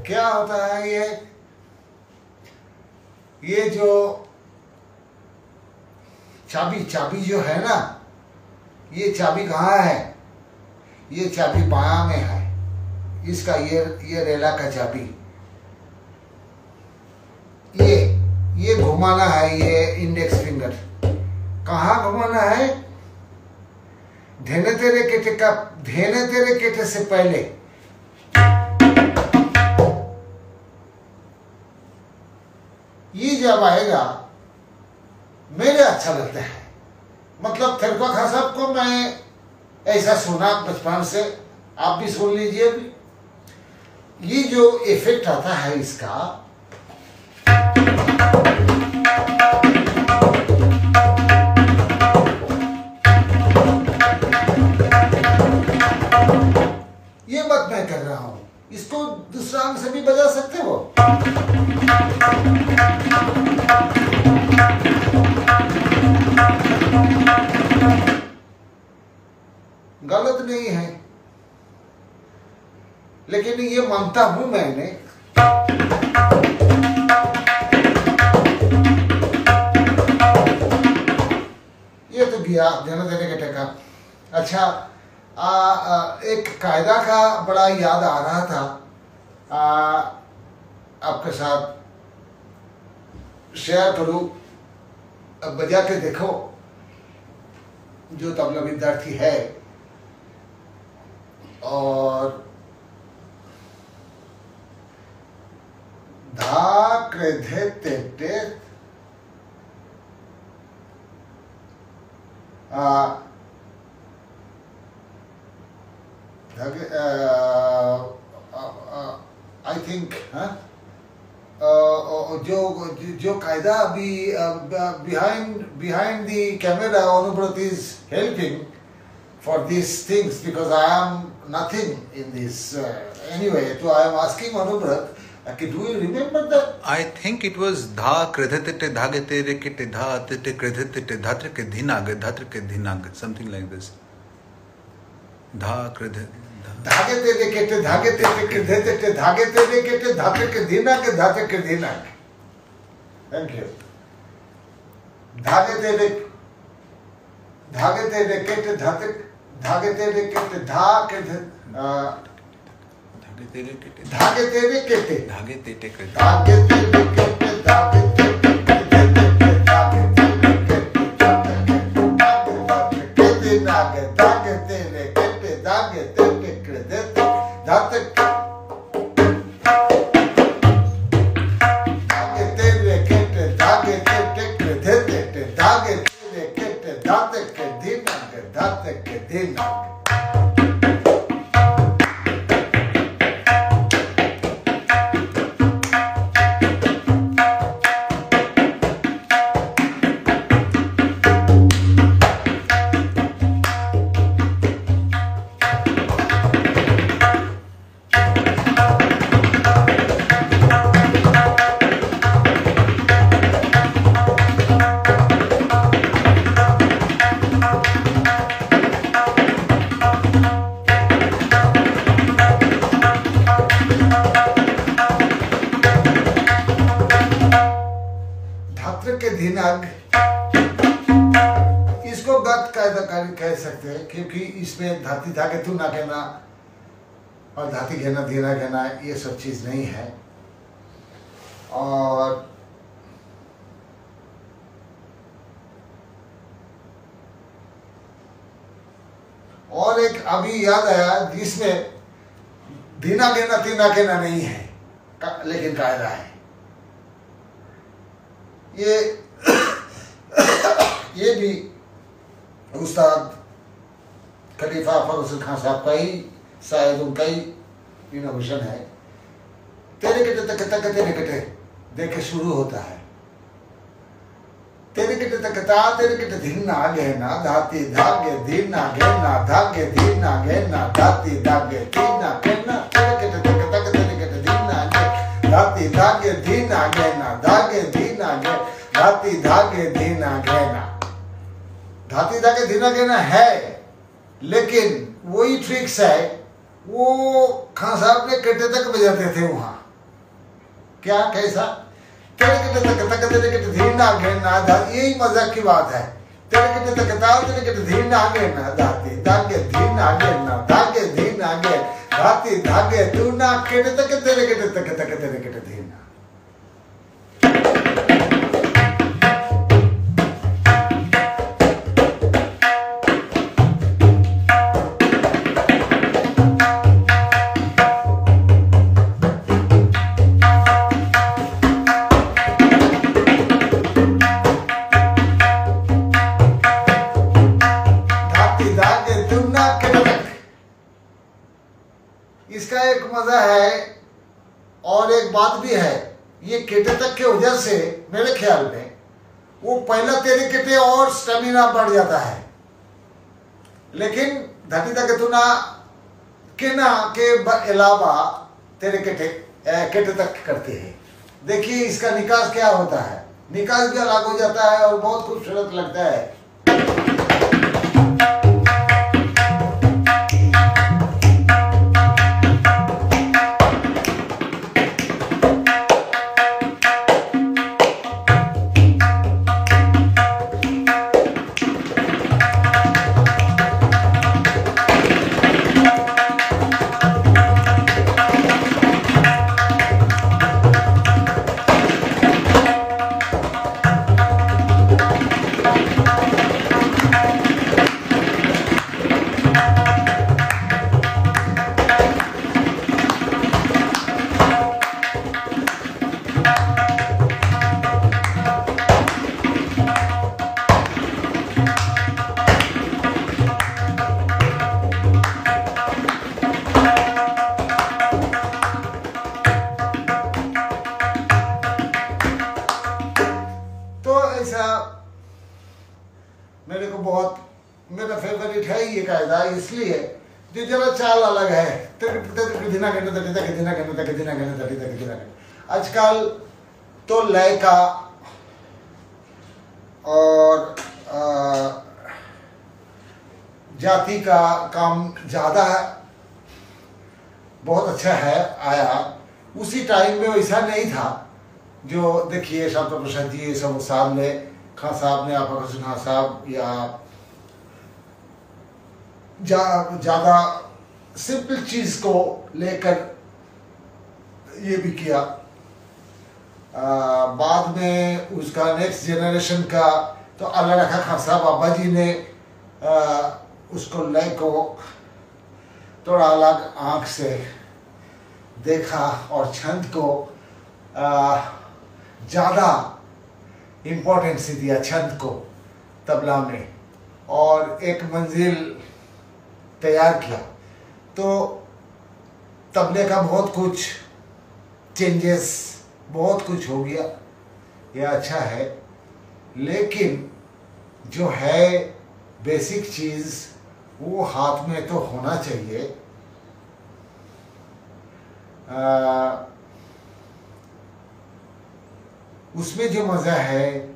क्या होता है ये जो चाबी जो है ना, ये चाबी कहाँ है? ये चाबी बायां में है। इसका ये रेला का चाबी, ये घुमाना है। ये इंडेक्स फिंगर कहाँ घुमाना है? धेने तेरे केटे से पहले ये जब आएगा मेरे अच्छा लगता है। मतलब थिरका खां साहब को मैं ऐसा सुना बचपन से, आप भी सुन लीजिए। ये जो इफेक्ट आता है इसका, ये बात मैं कर रहा हूं, इसको दूसरा अंग से भी बजा सकते हो। गलत नहीं है, लेकिन ये मानता हूं मैंने। ये तो गया देने के टेका। अच्छा, एक कायदा का बड़ा याद आ रहा था, आपके साथ शेयर करूं। बजा के देखो, जो तबला विद्यार्थी है और धा कृधे तेटे आई थिंक जो कायदा अभी behind the camera Anubrat is helping for these things, because I am nothing in this anyway. So I am asking Anubrat, do you remember that? I think it was dha kridhate dhage tere kite dha tete kridhate dhatre ke dhinag dhatre ke dhinag, something like this. Dha kridhate धागे तेरे केटे धागे तेरे कृधे धागे तेरे केटे धागे के दिनाग धागे के दिनाग। Thank you. धागे तेरे केटे धागे तेरे केटे धागे तेरे केटे धागे तेरे केटे धागे तेटे के धागे तेरे केटे धागे इसको गत कायदाकारी कह सकते हैं, क्योंकि इसमें धाती धागे तू ना कहना और धाती कहना धीरा कहना ये सब चीज नहीं है। और एक अभी याद आया जिसमें धीना कहना तीना कहना नहीं है, लेकिन कायदा है। ये भी उस्ताद खलीफा फरुख खान साहब का ही शायद उनका ही इनोवेशन है। तेरे कटे तक तक तेरे कटे देखे शुरू होता है। तेरे कटे तक ता तेरे कटे धीन ना गे ना धाती धागे धीन ना गे ना धागे धीन ना गे ना धाती धागे धीन ना गे ना तेरे कटे तक तेरे कटे धीन ना गे धाती धागे धीन ना गे ना धागे धीन ना गे धाती धागे धीन ना गे ना। धाती धागे धीन ना गे ना है, लेकिन वही ट्रिक्स है वो खान साहब ने कटे तक बजाते थे वहां। क्या कैसा? तेरे कटे तक तक तेरे कटे धीन ना गे ना धा, यही मजाक की बात है। तेरे कटे तक ता तेरे कटे धीन ना गे ना धाती धागे धीन ना गे ना धागे धीन ना गे धाती धागे तू ना कटे तक तेरे कटे तक तक तेरे कटे धीन ना। इसका एक मजा है और एक बात भी है, ये केटे तक के वजह से मेरे ख्याल में वो पहला तेरे केटे और स्टेमिना बढ़ जाता है, लेकिन धनी तक तुना के ना के अलावा तेरे केटे तक करते हैं। देखिए इसका निकास क्या होता है, निकास भी अलग हो जाता है और बहुत खूबसूरत लगता है। मेरे को बहुत मेरा फेवरेट है ये कायदा, इसलिए जो जरा चाल अलग है। आजकल तो लय का और जाति का काम ज्यादा बहुत अच्छा है आया। उसी टाइम में वैसा नहीं था। जो देखिए शांता प्रसाद जी सब साहब ने खान साहब ने आपा खान साहब या ज्यादा सिंपल चीज को लेकर ये भी किया। बाद में उसका नेक्स्ट जनरेशन का तो अल्लाह रखा खान साहब अब्बा जी ने उसको लय को थोड़ा अलग आंख से देखा और छंद को ज्यादा इम्पोर्टेंस दिया छंद को तबला में और एक मंजिल तैयार किया। तो तबले का बहुत कुछ चेंजेस बहुत कुछ हो गया, यह अच्छा है। लेकिन जो है बेसिक चीज वो हाथ में तो होना चाहिए। उसमें जो मजा है,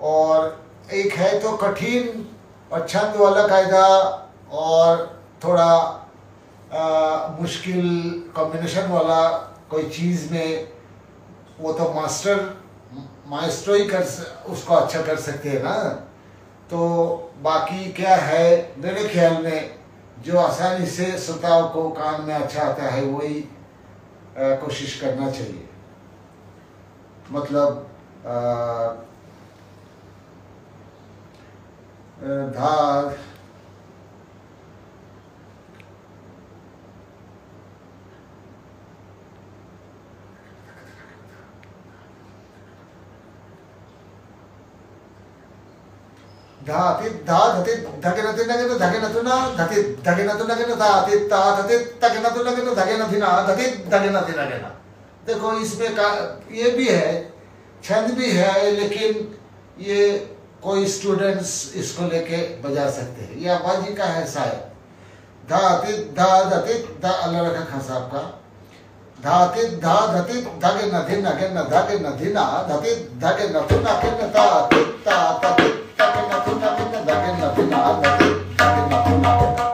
और एक है तो कठिन और छंद वाला कायदा और थोड़ा मुश्किल कॉम्बिनेशन वाला कोई चीज में वो तो मास्टर ही उसको अच्छा कर सकते हैं ना। तो बाकी क्या है मेरे ख्याल में जो आसानी से श्रोताओं को कान में अच्छा आता है वही कोशिश करना चाहिए। मतलब धा धाति धा धति धगे नति नगे न धगे नतु ना धति धगे नतु नगे न धाति ता धति धगे नतु नगे न धगे नति ना धति धगे नति नगे ना। देखो इसमें का ये भी है, छंद भी है, लेकिन ये कोई स्टूडेंट्स इसको लेके बजा सकते हैं। ये आवाजी का है शायद। धाति धा धति धा अल्लाह रखा खान साहब का। धाति धा धति धगे नधि नगे न धगे नधि ना धति धगे नथु नगे न धाति ता धति धगे नथु नगे न धगे नधि ना धति धगे नथु नगे ना।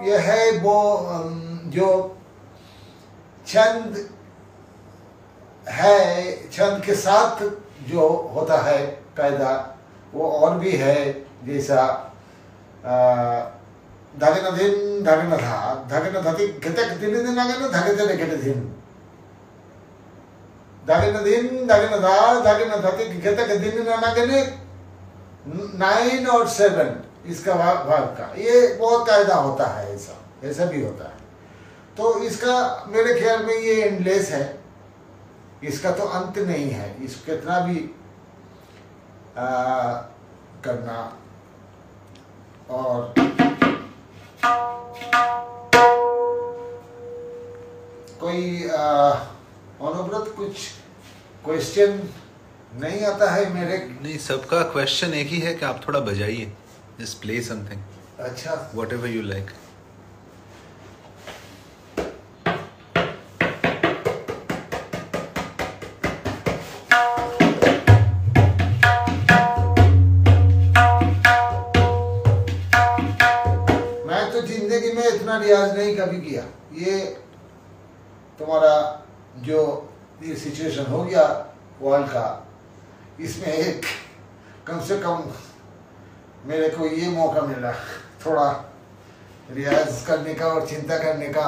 ये है वो जो छंद है, छंद के साथ जो होता है कायदा वो और भी है। जैसा धागे न दिन धागे न धा धागे न धति घटक दिन दिन आगे न धागे तेरे घटे दिन धागे न दिन धागे न धा धागे न धति घटक दिन दिन आगे ने 9 और 7 इसका भाग का ये बहुत कायदा होता है। ऐसा भी होता है। तो इसका मेरे ख्याल में ये एंडलेस है, इसका तो अंत नहीं है। इसको कितना भी करना। और कोई अनुव्रत कुछ क्वेश्चन नहीं आता है मेरे? नहीं, सबका क्वेश्चन एक ही है कि आप थोड़ा बजाइए, just play something. अच्छा, whatever you like. मैं तो जिंदगी में इतना रियाज नहीं कभी किया। ये तुम्हारा जो ये सिचुएशन हो गया वर्ल्ड का, इसमें एक कम से कम मेरे को ये मौका मिला थोड़ा रियाज करने का और चिंता करने का।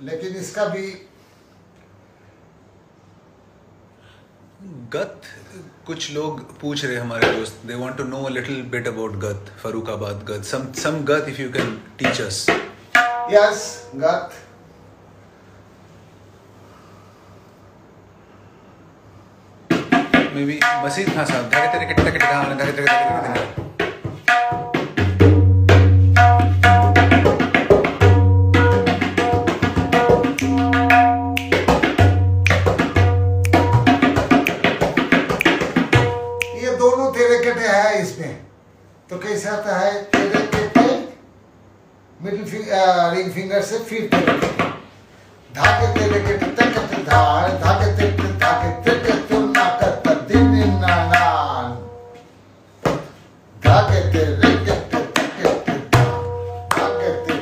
लेकिन इसका भी गत, कुछ लोग पूछ रहे हमारे दोस्त, they want to know a little bit about गत, फरुखाबाद गत, some गत if you can teach us. Yes, गत. Maybe मसीद खान साहब, धागे तेरे किट्टा किट्टा खाने, धागे तेरे किट्टा किट्टा। तो कैसे आता है? तेरे के मिडिल रिंग फिंगर से फिर धागे तेरे के तक धार धागे तेरे धागे तेरे तुलना करता दिन नानान धागे तेरे के धागे तेरे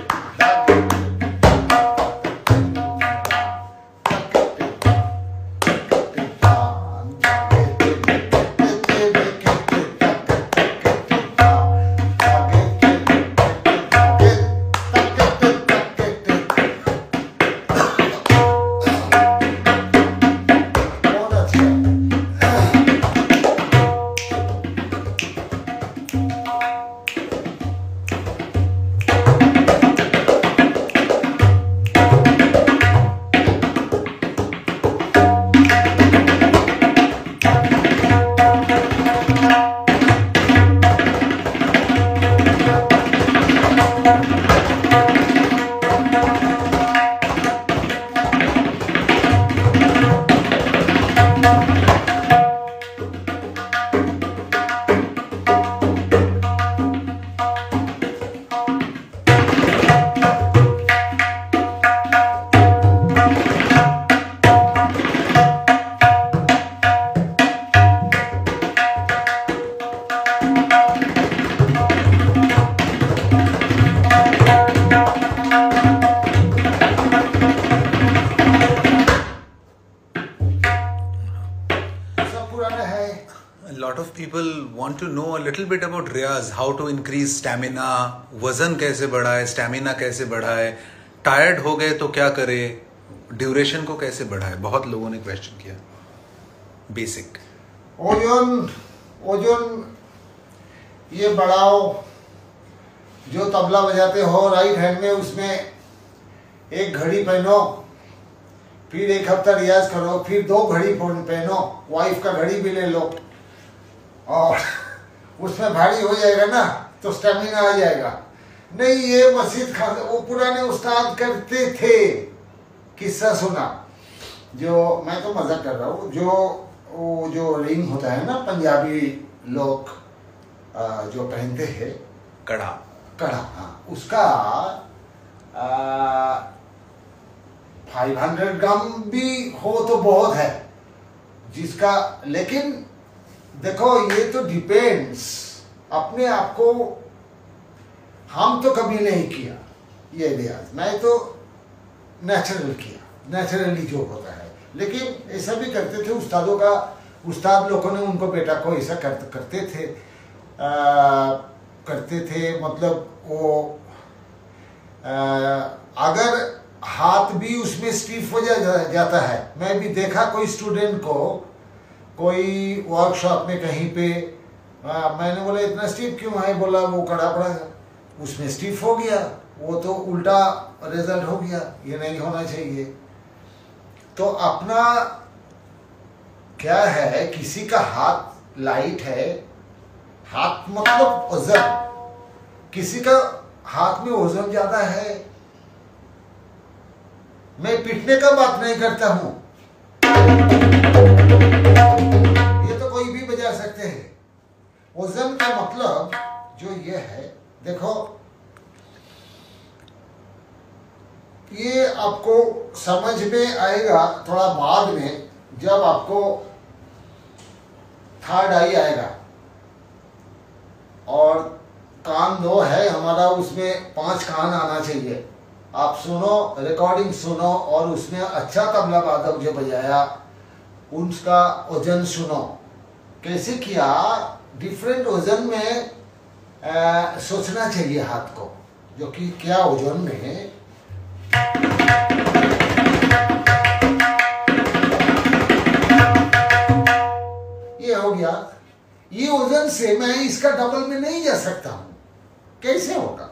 people want to know a little bit about Riyaz, how to increase stamina, वजन कैसे बढ़ाए, स्टैमिना कैसे बढ़ाए, टायर्ड हो गए तो क्या करे, ड्यूरेशन को कैसे बढ़ाए, बहुत लोगों ने क्वेश्चन किया। बेसिक ओजोन ये बढ़ाओ, जो तबला बजाते हो राइट हैंड में, उसमें एक घड़ी पहनो, फिर एक हफ्ता रियाज करो, फिर 2 घड़ी पहनो, वाइफ का घड़ी भी ले लो, और उसमें भारी हो जाएगा ना तो स्टेमिना आ जाएगा। नहीं, ये मस्जिद खाते वो पुराने उस्ताद करते थे। किस्सा सुना, जो मैं तो मजाक कर रहा हूँ, जो रिंग होता है ना पंजाबी लोग जो पहनते हैं, कड़ा, हाँ, उसका 500 ग्राम भी हो तो बहुत है जिसका। लेकिन देखो, ये तो डिपेंड्स अपने आप को। हम तो कभी नहीं किया ये रियाज, मैं तो नेचुरल किया, नेचुरली जो होता है। लेकिन ऐसा भी करते थे उस्तादों का, उस्ताद लोगों ने उनको बेटा को ऐसा करते थे। मतलब वो अगर हाथ भी उसमें स्टीफ हो जाता है। मैं भी देखा कोई स्टूडेंट को, कोई वर्कशॉप में कहीं पे, मैंने बोला इतना स्टीफ क्यों है, बोला वो कड़ा पड़ा उसमें स्टीफ हो गया, वो तो उल्टा रिजल्ट हो गया, ये नहीं होना चाहिए। तो अपना क्या है, किसी का हाथ लाइट है, हाथ मतलब वजन, किसी का हाथ में वजन ज्यादा है। मैं पिटने का बात नहीं करता हूं, ये तो कोई भी बजा सकते हैं। वजन का मतलब जो ये है, देखो ये आपको समझ में आएगा थोड़ा बाद में, जब आपको थर्ड आई आएगा। और कान 2 है हमारा, उसमें 5 कान आना चाहिए। आप सुनो, रिकॉर्डिंग सुनो, और उसमें अच्छा तबला वादक जो बजाया उसका वजन सुनो, कैसे किया। डिफरेंट वजन में सोचना चाहिए हाथ को, जो कि क्या वजन में ये हो गया। ये वजन से मैं इसका डबल में नहीं जा सकता हूं, कैसे होगा।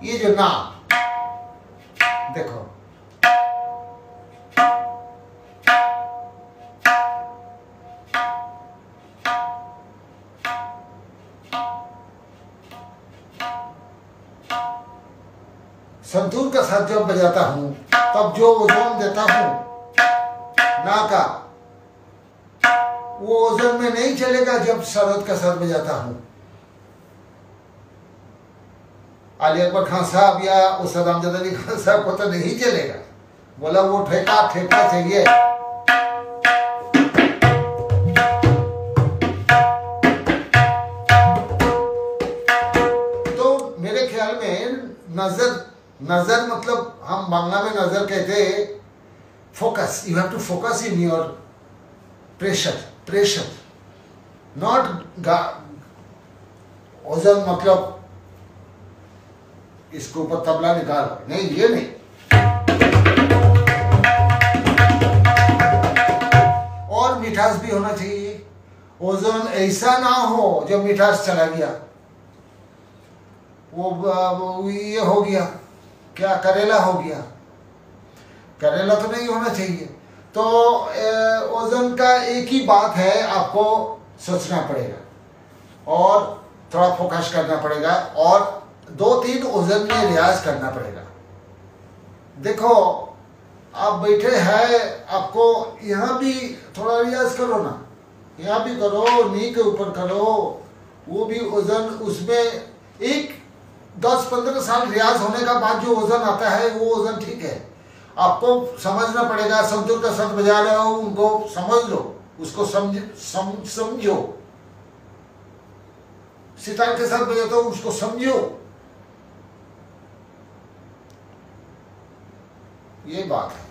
ये जो नाम देखो, संतूर का साथ जब बजाता हूं, तब जो वजन देता हूं ना का, वो वजन में नहीं चलेगा जब सरद का साथ बजाता हूं। अली अकबर खान साहब या उस्ताद अमजद अली खान साहब को तो नहीं चलेगा, बोला वो ठेका चाहिए। तो मेरे ख्याल में नजर मतलब हम बांग्ला में नजर कहते हैं focus. You have to focus in your pressure, not वजन मतलब इसके ऊपर तबला निकाल, नहीं, ये नहीं। और मिठास भी होना चाहिए। ओजोन ऐसा ना हो जब मिठास चला गया, वो ये हो गया, क्या करेला हो गया, करेला तो नहीं होना चाहिए। तो ओजोन का एक ही बात है, आपको सोचना पड़ेगा और थोड़ा फोकस करना पड़ेगा, और 2-3 ओजन में रियाज करना पड़ेगा। देखो आप बैठे हैं, आपको यहाँ भी थोड़ा रियाज करो ना, यहाँ भी करो, नी के ऊपर करो, वो भी वजन उसमें एक 10-15 साल रियाज होने का बाद जो वजन आता है वो वजन ठीक है। आपको समझना पड़ेगा, संतूर के साथ बजा रहे हो उनको समझ लो, उसको समझो, सितार के साथ बजाते हो उसको समझो, ये बात है।